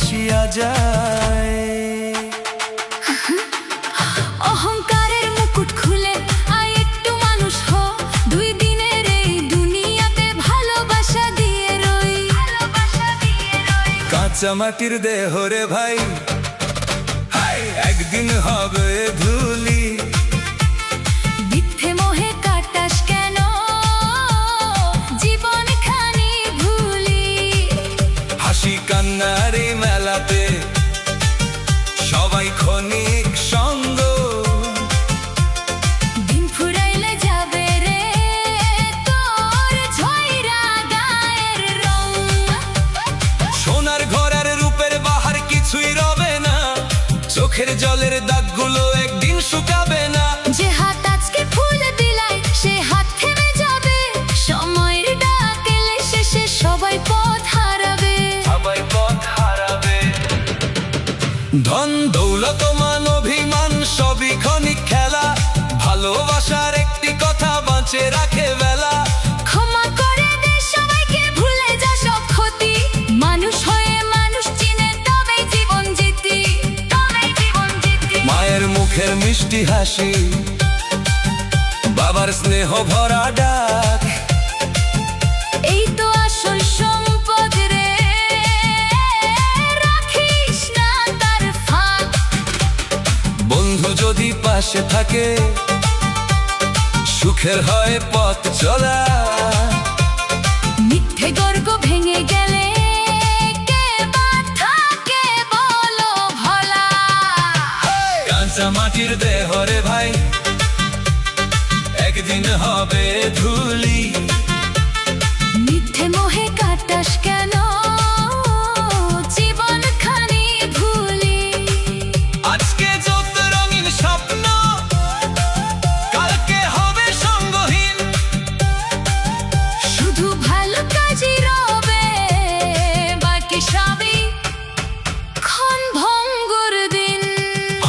ভাসিয়া যায়। অহংকারের মুকুট খুলে আয় একটু মানুষ হ, 2 দিনের এই দুনিয়াতে ভালোবাসা দিয়ে রই। কাঁচা মাটির দেহ রে ভাই, একদিন হবে ধুলি। মিথ্যে মোহে কাটাস কেন জীবন খানি ভুলি। হাসি কান্নার এই মেলাতে সবাই ক্ষণিক সঙ্গ। দিন ফুরাইলে যাবে রে তোর ঝইরা গায়ের রং। সোনার ঘর আর রূপের বাহার কিছুই রবে না, চোখের জলের দাগগুলো একদিন শুকাবে না। যে হাত আজকে ফুল দিলাই সে হাত থেমে যাবে, সময়ের ডাক এলে শেষে সবাই পথ হারাবে। ধন দৌলত মান অভিমান সবই ক্ষণিক খেলা, ভালোবাসার একটি কথা বাঁচে রাখে বেলা। ক্ষমা করে দে সবাইকে, ভুলে যা সব ক্ষতি, মানুষ হয়ে মানুষ চিনে তবেই জীবন জিতি। মায়ের মুখের মিষ্টি হাসি, বাবার স্নেহ ভরা ডাক, এই তো আসল সম্পদ রে, রাখিস না তার ফাঁক। বন্ধু যদি পাশে থাকে সুখের হয় পথ চলা। মিথ্যে গর্ব ভেঙে গেলে কে বা থাকে বলো ভোলা। কাঁচা মাটির দেহ রে ভাই, একদিন হবে ধুলি। মিথ্যে মোহে কাটাস কেন জীবন খানি ভুলি। আজকে যত রঙিন স্বপ্ন কালকে হবে সঙ্গহীন। শুধু ভালো কাজই রবে, বাকি সবই ক্ষণ ভঙ্গুর দিন।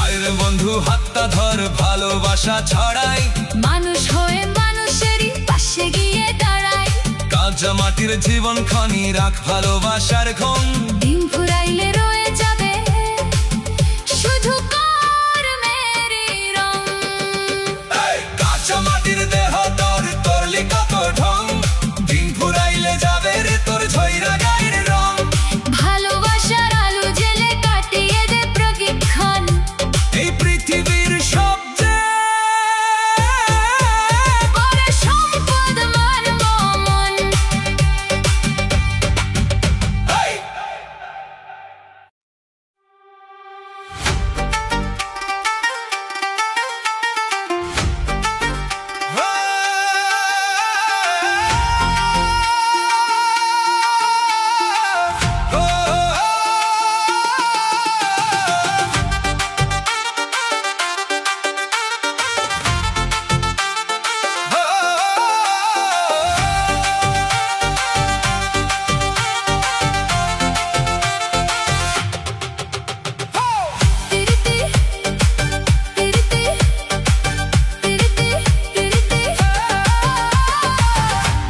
আরে বন্ধু হাতটা ধর, ভালোবাসা ছড়াই, মানুষ হয়ে মানুষেরই পাশে গিয়ে দাঁড়াই। কাঁচা মাটির জীবন খনি রাখ ভালোবাসার ঘন। দিন ফুরাইলে রয়ে যাবে শুধু কর্মেরই রং। কাঁচা মাটির দেহ তোর, তোরলি কত ঢং, দিন ফুরাইলে যাবে রে তোর ঝইরা গায়ের রং। ভালোবাসার আলো জেলে কাটিয়ে দে প্রশিক্ষণ, এই পৃথিবীর সবচেয়ে বড় সম্পদ মানব মন।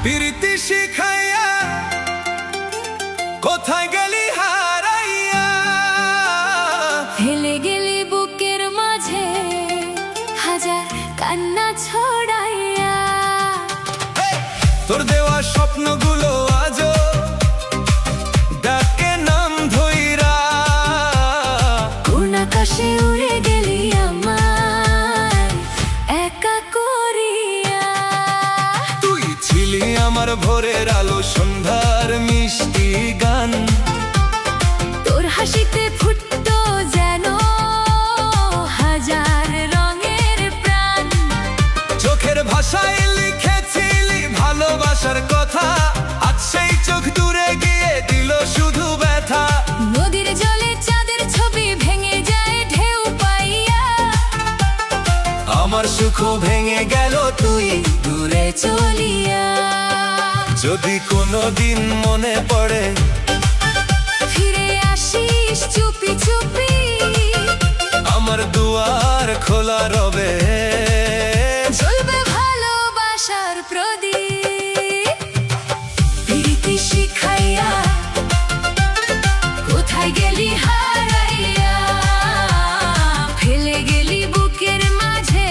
প্রীতি শিখাইয়া কোথায় গেলি হারাইয়া, ফেলে গেলি বুকের মাঝে হাজার কান্না ছড়াইয়া। তোর দেওয়া স্বপ্নগুলো আজও ডাকে নাম ধইরা। কোন আকাশে উড়ে গেলি আমার একা করিয়া। তুই ছিলি আমার ভোরের আলো, সন্ধ্যার মিষ্টি গান। তোর হাসিতে ফুটতো যেন হাজার রঙের প্রাণ। চোখের ভাষায় লিখেছিলি ভালোবাসার কথা, আজ সেই চোখ দূরে গিয়ে দিল শুধু ব্যথা। নদীর জলে চাঁদের ছবি ভেঙে যায় ঢেউ পাইয়া। আমার সুখ ভেঙে গেল তুই দূরে চলিয়া। যদি কোনোদিন মনে পড়ে ফিরে আসিস চুপি চুপি, আমার দুয়ার খোলা রবে। জ্বলবে ভালোবাসার প্রদীপ। প্রীতি শিখাইয়া কোথায় গেলি গেলি হারাইয়া, ফেলে গেলি বুকের মাঝে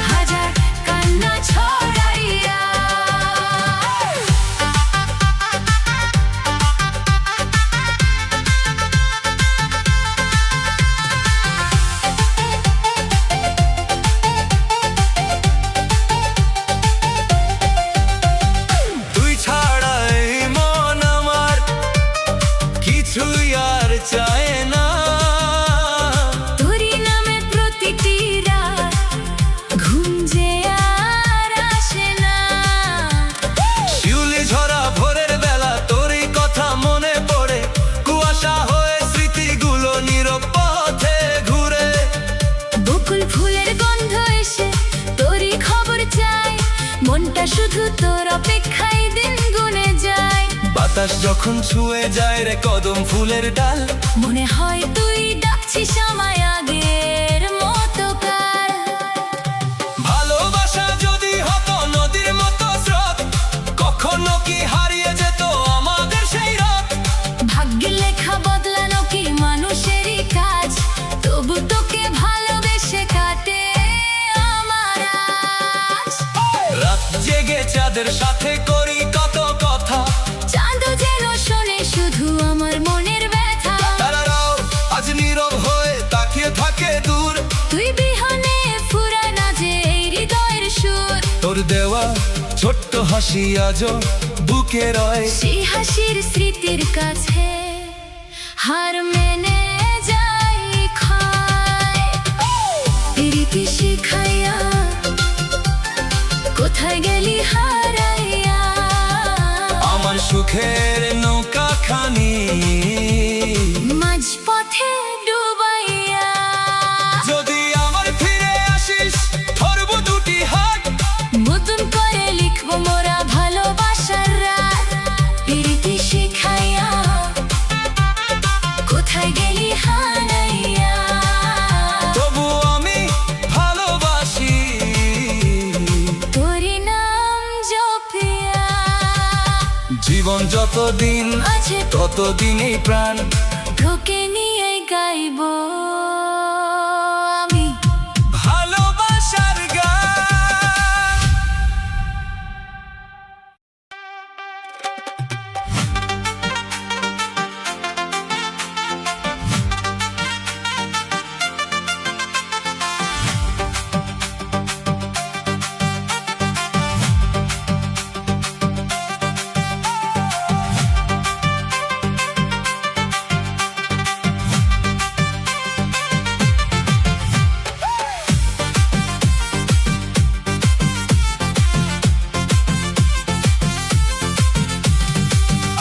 হাজার কান্না ছড়াইয়া। তুই ছাড়া এই মন আমার কিছুই আর চায় না। তোরই নামে প্রতিটি রাত ঘুম যে আর আসে না। শিউলি ঝরা ভোরের বেলা তোরই কথা মনে পড়ে, কুয়াশা হয়ে স্মৃতিগুলো নীরব পথে ঘুরে। বকুল ফুলের গন্ধ এসে তোরই খবর চাই, মনটা শুধু তোর অপেক্ষায় দিন গুনে যায়। বাতাস যখন ছুঁয়ে যায় রে কদম ফুলের ডাল, মনে হয় তুই ডাকছিস আমায় আগের মতো কাল। ভালোবাসা যদি হতো নদীর মতো স্রোত, কখনো কি হারিয়ে যেত আমাদের সেই রাত। ভাগ্যের লেখা বদলানো কি মানুষেরই কাজ, তবু তোকে ভালোবেসে কাটে আমার আজ। রাত জেগে চাঁদের সাথে করি কত কথা, চাঁদ যেন শোনে শুধু আমার মনের ব্যথা। তারারাও আজ নীরব হয়ে তাকিয়ে থাকে দূর। তুই বিহনে ফুরায় না যে এই হৃদয়ের সুর, তোর দেওয়া ছোট্ট হাসি আজও বুকে রয়। সেই হাসির স্মৃতির কাছে হার মেনে যাই ক্ষয়। প্রীতি শিখাইয়া কোথায় গেলি হারাইয়া, আমার সুখের নৌকা খানি মাঝপথে ডুবাইয়া। যদি আমার ফিরে আসিস ধরবো দুটি হাত, নতুন করে লিখবো মোরা ভালোবাসার রাত। প্রীতি শিখাইয়া কোথায় গেলি হারাইয়া, তবু আমি ভালোবাসি তোরই নাম জপিয়া। জীবন যতদিন আছে ততদিনই প্রাণ তোকে নিয়ে গাইবো আমি। ভালোবাসার গান।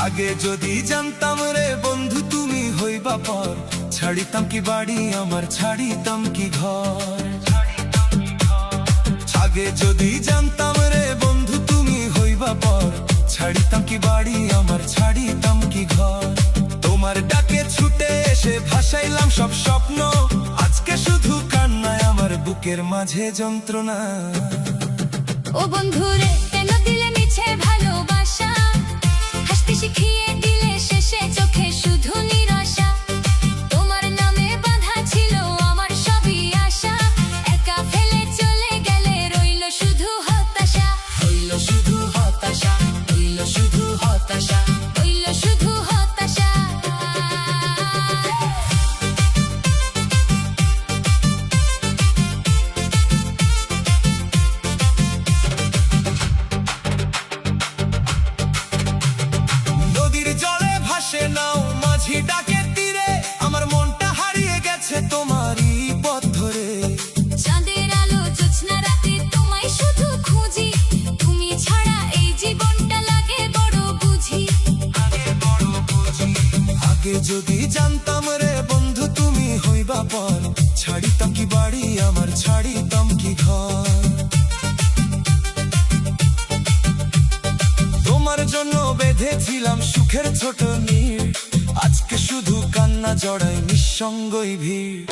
আগে যদি জানতাম রে বন্ধু তুমি হইবা পর, ছাড়িতাম কি বাড়ি আমার ছাড়িতাম কি ঘর। আগে যদি জানতাম রে বন্ধু তুমি হইবা পর, ছাড়িতাম কি বাড়ি আমার ছাড়িতাম কি ঘর। তোমার ডাকে ছুটে এসে ভাসাইলাম সব স্বপ্ন, আজকে শুধু কান্নায় আমার বুকের মাঝে যন্ত্রণা। ও বন্ধুরে কেন দিলে মিছে ভালোবাসা, হাসতে শিখিয়ে দিলে শেষে চোখে শুধু নিরাশা। তোমার নামে বাঁধা ছিল আমার সবই আশা, একা ফেলে চলে গেলে রইল শুধু হতাশা। হইল শুধু হতাশা, হইল শুধু হতাশা। রইল শুধু হতাশা। নদীর জলে ভাসে নাও মাঝি ডাকে তীরে, আমার মনটা হারিয়ে গেছে তোমারই পথ ধরে। চাঁদের আলো জোছনা রাতে তোমায় শুধু খুঁজি, তুমি ছাড়া এই জীবনটা লাগে বড় বুঝি। আগে যদি জানতাম রে বন্ধু তুমি হইবা পর, ছাড়িতাম কি বাড়ি আমার ছাড়িতাম কি ঘর। তোমার জন্য বেঁধেছিলাম সুখের ছোট নীড়, আজকে শুধু কান্না জড়াই নিঃসঙ্গই ভিড়।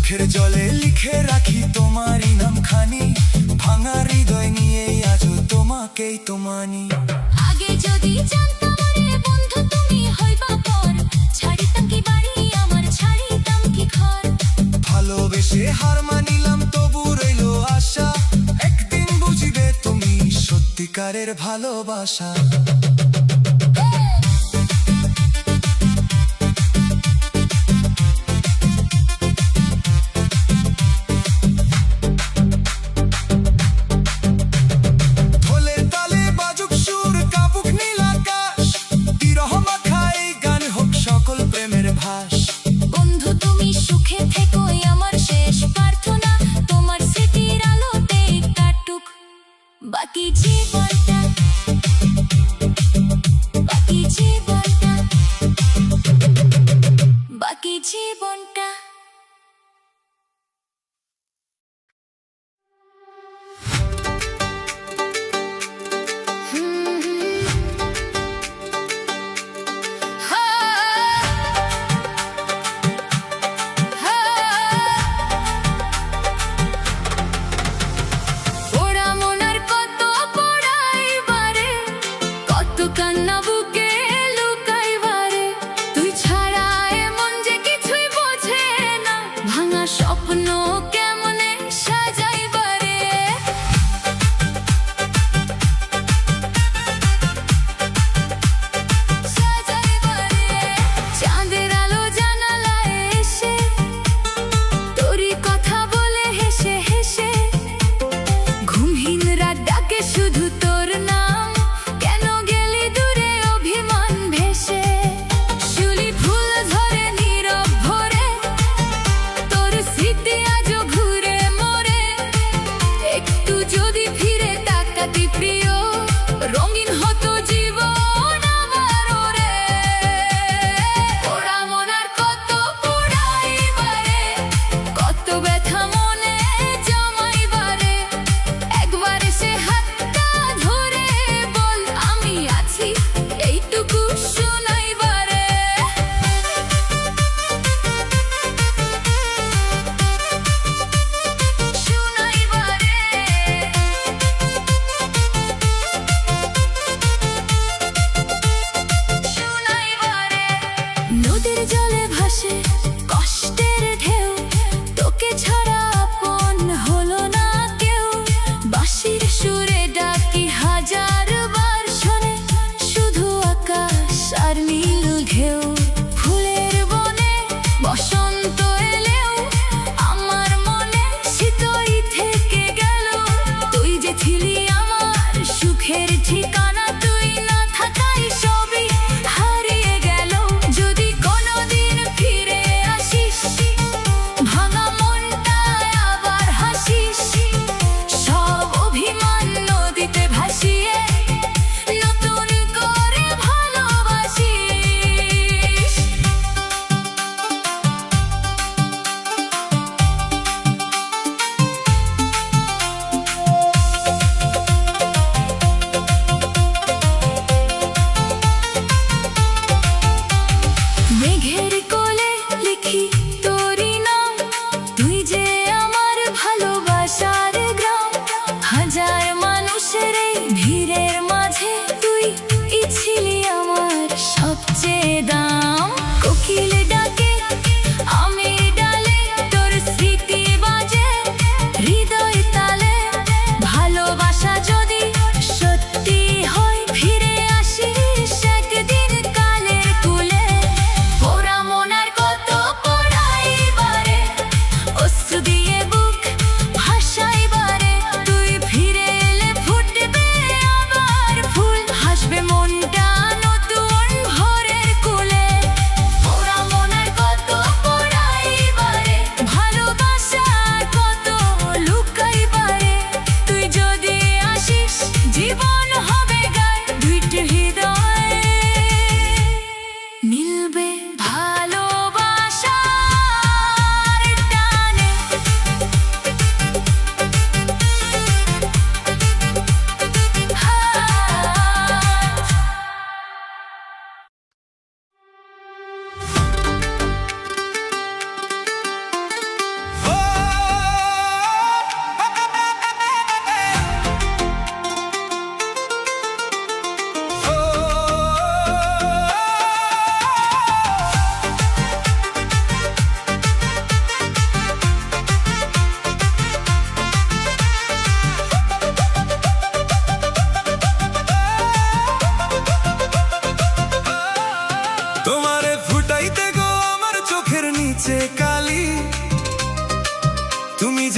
চোখের জলে লিখে রাখি তোমারই নাম খানি, ভাঙা হৃদয় নিয়ে আজও তোমাকেই তো মানি। আগে যদি জানতাম রে বন্ধু তুমি হইবা পর, ছাড়িতাম কি বাড়ি আমার, ছাড়িতাম কি ঘর। ভালোবেসে হার মানিলাম তবু রইল আশা, একদিন বুঝিবে তুমি সত্যিকারের ভালোবাসা। ঢোলের তালে বাজুক সুর, কাঁপুক নীল আকাশ, বিরহ মাখা এই গান হোক সকল প্রেমের ভাস। বন্ধু তুমি সুখে থেকোই আমার শেষ প্রার্থনা, তোমার স্মৃতির আলোতে কাটুক বাকি জীবনটা।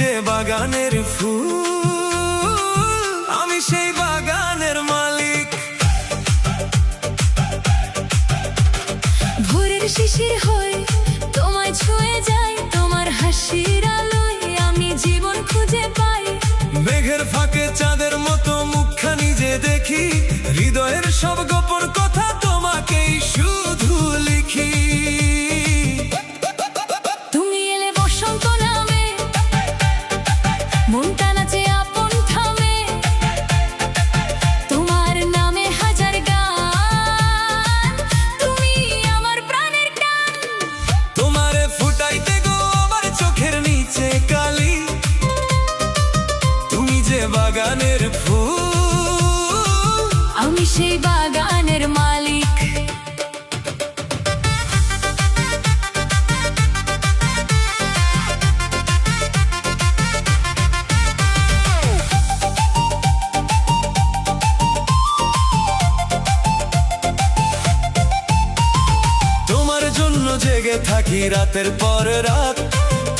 যে বাগানের ফুল, আমি সেই বাগানের মালিক। ভোরের শিশির হয়ে তোমায় ছুঁয়ে যাই, তোমার হাসির আলোয় আমি জীবন খুঁজে পাই। মেঘের ফাঁকে চাঁদের মতো মুখখানি যে দেখি, হৃদয়ের সব গোপন কথা তোমাকেই শুধু লিখি। তুমি এলে বসন্ত নামে, মনটা নাচে আপন থামে, তোমার নামে হাজার গান, তুমি আমার প্রাণের টান। তোমারে ফুটাইতে গো আমার চোখের নিচে কালি, তুমি যে বাগানের ফুল, আমি সেই বাগানের মালিক। তোমার জন্য জেগে থাকি রাতের পর রাত,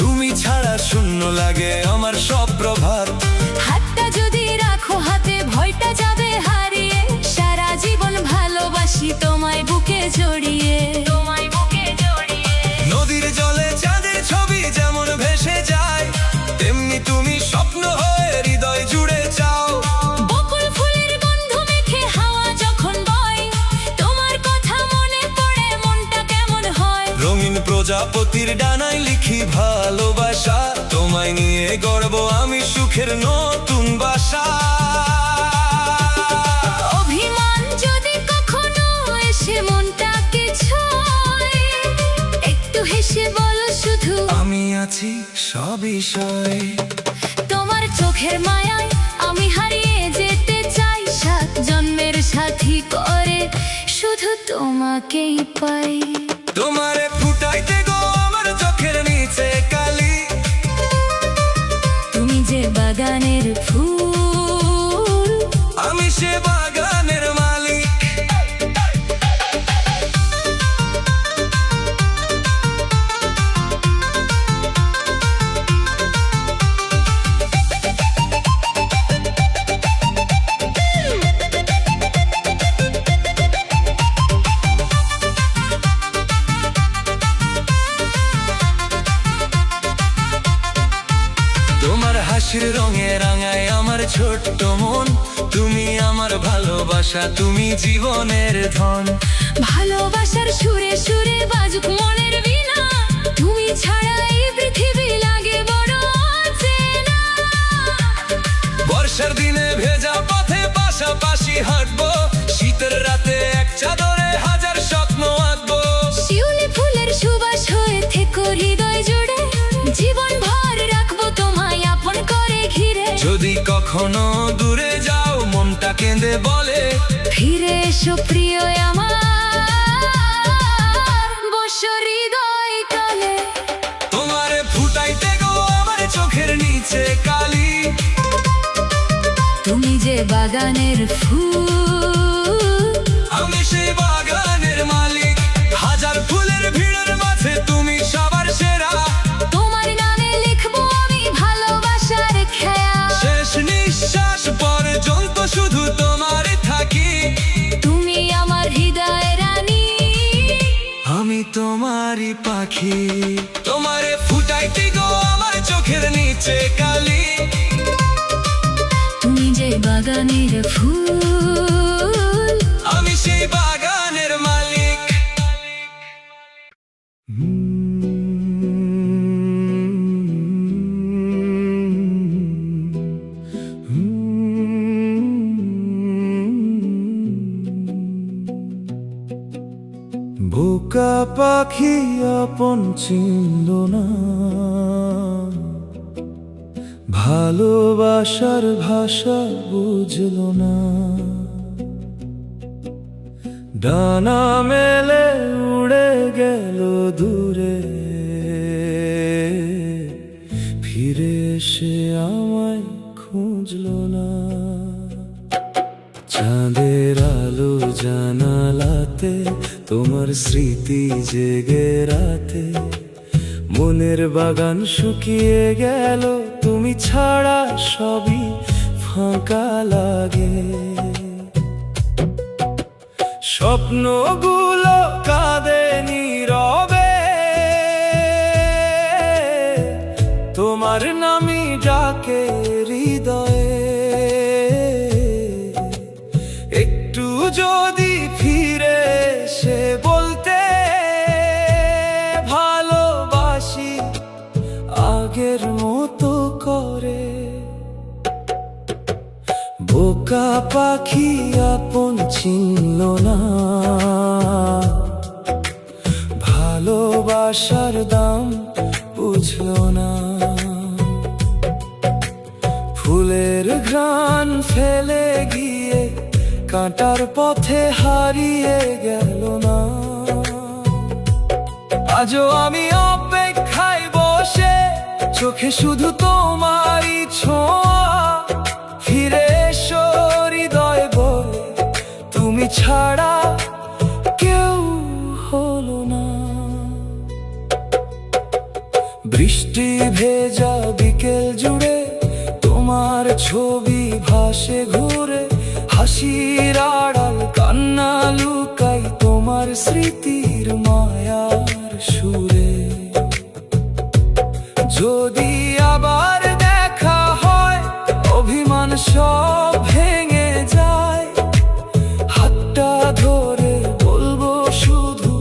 তুমি ছাড়া শূন্য লাগে আমার সব প্রভাত। হাতটা যদি রাখো হাতে ভয়টা যাবে হারিয়ে, সারা জীবন ভালোবাসি তোমায় বুকে জড়িয়ে, তোমায় বুকে জড়িয়ে। নদীর জলে চাঁদের ছবি যেমন ভেসে যায়, তেমনি তুমি স্বপ্ন হয়ে হৃদয় জুড়ে যাও। বকুল ফুলের গন্ধ মেখে হাওয়া যখন বয়, তোমার কথা মনে পড়ে মনটা কেমন হয়। রঙিন প্রজাপতির ডানায় লিখি ভালোবাসা, তোমায় নিয়ে গর্ব আমি সুখের নতুন বাসা। অভিমান যদি কখনো এসে মনটাকে ছোঁয়, একটু হেসে বলো শুধু আমি আছি সব বিষয়। তোমার চোখের মায়ায় আমি হারিয়ে যেতে চাই, সাত জন্মের সাথী করে শুধু তোমাকেই পাই। তোমারে ফুটাইতে গো আমার চোখের নিচে কালি, তুমি যে বাগানের ফুল, আমি সে বাগানের মালিক। তোমার হাসির রঙে রাঙায় আমার ছোট্ট মন, তুমি আমার ভালোবাসা, তুমি জীবনের ধন। ভালোবাসার সুরে সুরে বাজুক মনের বীণা, তুমি ছাড়া এই পৃথিবী লাগে বড় অচেনা। বর্ষার দিনে ভেজা পথে পাশাপাশি হাঁটবো, শীতের রাতে এক চাদরে হাজার স্বপ্ন আঁকবো। শিউলি ফুলের সুবাস হয়ে থেকো হৃদয় জুড়ে, জীবন ভর রাখবো তোমায় আপন করে ঘিরে। যদি কখনো দূরে যাও মনটা কেঁদে বলে, ফিরে এসো প্রিয় আমার, বসো হৃদয় তলে। তোমারে ফুটাইতে গো আমার চোখের নিচে কালি, তুমি যে বাগানের ফুল, আমি সেই বাগানের মালিক। হাজার ফুলের ভিড়ের মাঝে তুমি সবার সেরা, তোমার নামে লিখবো আমি ভালোবাসার খেয়া। শেষ নিঃশ্বাস পর্যন্ত শুধু তোমার থাকি, তুমি আমার হৃদয় রানী, আমি তোমারই পাখি। তোমারে ফুটাইতে গো আমার চোখের নিচে কালি, তুমি যে বাগানের ফুল, আমি সেই বাগানের মালিক। বোকা পাখি আপন চিনল না, ভালোবাসার ভাষা বুঝল না। ডানা মেলে উড়ে গেল দূরে, ফিরে এসে আমায় খুঁজল না। চাঁদের আলো জানালাতে তোমার স্মৃতি জেগে রাতে, মনে ফুলের বাগান শুকিয়ে গেল, তুমি ছাড়া সবই ফাঁকা লাগে। স্বপ্নগুলো কাঁদে নীরবে, তোমার নামই ডাকে হৃদয়ে। একটু যদি ফিরে এসে বলতে ভালোবাসি আগের মতো করে। বোকা পাখি আপন চিনল না, ভালোবাসার দাম বুঝল না। ফুলের ঘ্রাণ ফেলে গিয়ে কাঁটার পথে হারিয়ে গেল না। আজও আমি অপেক্ষায় বসে, চোখে শুধু তোমারই ছোঁয়া। ফিরে এসো হৃদয় বলে, তুমি ছাড়া কেউ হলো না। বৃষ্টি ভেজা বিকেল জুড়ে তোমার ছবি ভাসে ঘুরে। হাসির আড়াল কান্না লুকাই তোমার স্মৃতির মায়ার সুরে। যদি আবার দেখা হয়, অভিমান সব ভেঙে যায়। হাতটা ধরে বলবো শুধু,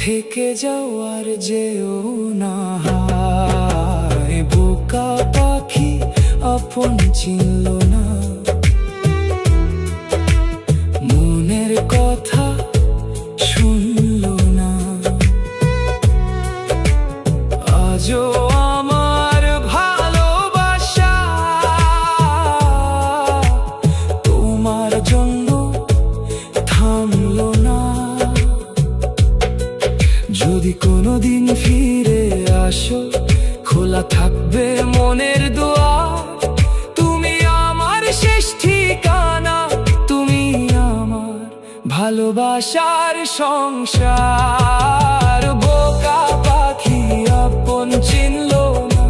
থেকে যাও আর যেও না। হায় বোকা পাখি আপন চিনল না, মনের কথা শুনল না। আজও আমার ভালোবাসা তোমার জন্য থামল না। যদি কোনোদিন ফিরে আসো, খোলা থাকবে মনের দুয়ার। তুমি আমার শেষ ঠিকানা, তুমি আমার ভালোবাসার সংসার। বোকা পাখি আপন চিনল না,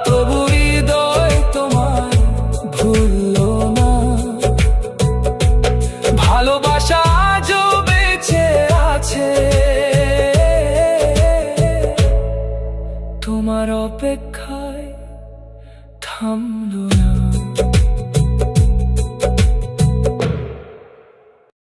তবু হৃদয় তোমার ভুলল না। ভালোবাসা আজও বেঁচে আছে, তোমার অপেক্ষায় থামল না।